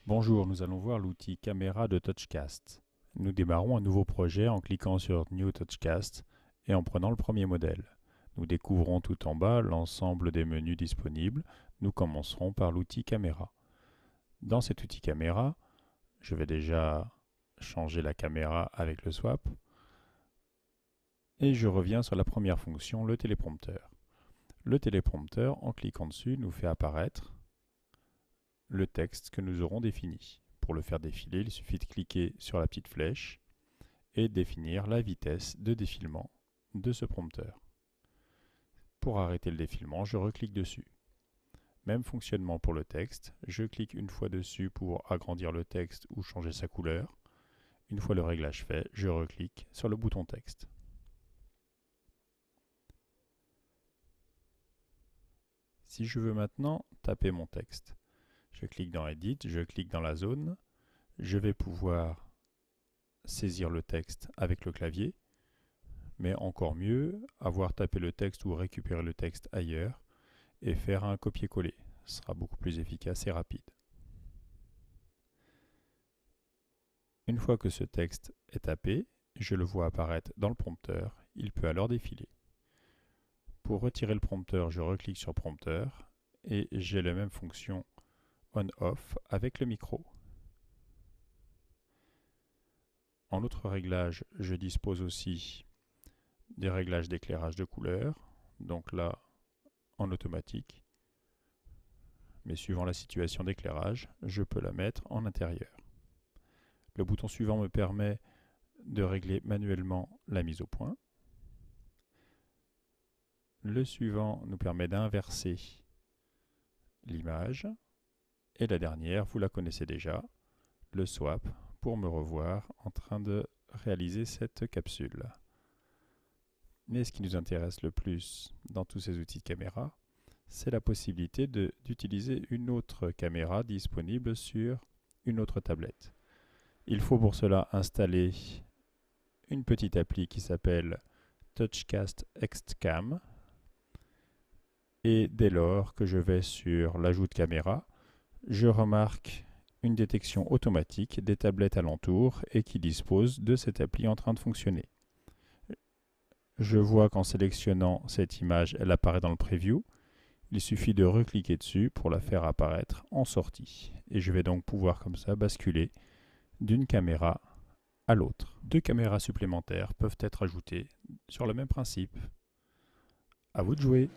Bonjour, nous allons voir l'outil caméra de Touchcast. Nous démarrons un nouveau projet en cliquant sur New Touchcast et en prenant le premier modèle. Nous découvrons tout en bas l'ensemble des menus disponibles. Nous commencerons par l'outil caméra. Dans cet outil caméra, je vais déjà changer la caméra avec le swap et je reviens sur la première fonction, le téléprompteur. Le téléprompteur, en cliquant dessus, nous fait apparaître le texte que nous aurons défini. Pour le faire défiler, il suffit de cliquer sur la petite flèche et définir la vitesse de défilement de ce prompteur. Pour arrêter le défilement, je reclique dessus. Même fonctionnement pour le texte, je clique une fois dessus pour agrandir le texte ou changer sa couleur. Une fois le réglage fait, je reclique sur le bouton texte. Si je veux maintenant taper mon texte, je clique dans Edit, je clique dans la zone, je vais pouvoir saisir le texte avec le clavier, mais encore mieux, avoir tapé le texte ou récupérer le texte ailleurs et faire un copier-coller. Ce sera beaucoup plus efficace et rapide. Une fois que ce texte est tapé, je le vois apparaître dans le prompteur, il peut alors défiler. Pour retirer le prompteur, je reclique sur prompteur et j'ai la même fonction on-off avec le micro. En autre réglage, je dispose aussi des réglages d'éclairage de couleur, donc là en automatique, mais suivant la situation d'éclairage, je peux la mettre en intérieur. Le bouton suivant me permet de régler manuellement la mise au point. Le suivant nous permet d'inverser l'image. Et la dernière, vous la connaissez déjà, le swap, pour me revoir en train de réaliser cette capsule. Mais ce qui nous intéresse le plus dans tous ces outils de caméra, c'est la possibilité d'utiliser une autre caméra disponible sur une autre tablette. Il faut pour cela installer une petite appli qui s'appelle Touchcast XCam. Et dès lors que je vais sur l'ajout de caméra, je remarque une détection automatique des tablettes alentour et qui dispose de cette appli en train de fonctionner. Je vois qu'en sélectionnant cette image, elle apparaît dans le preview. Il suffit de recliquer dessus pour la faire apparaître en sortie. Et je vais donc pouvoir comme ça basculer d'une caméra à l'autre. Deux caméras supplémentaires peuvent être ajoutées sur le même principe. À vous de jouer!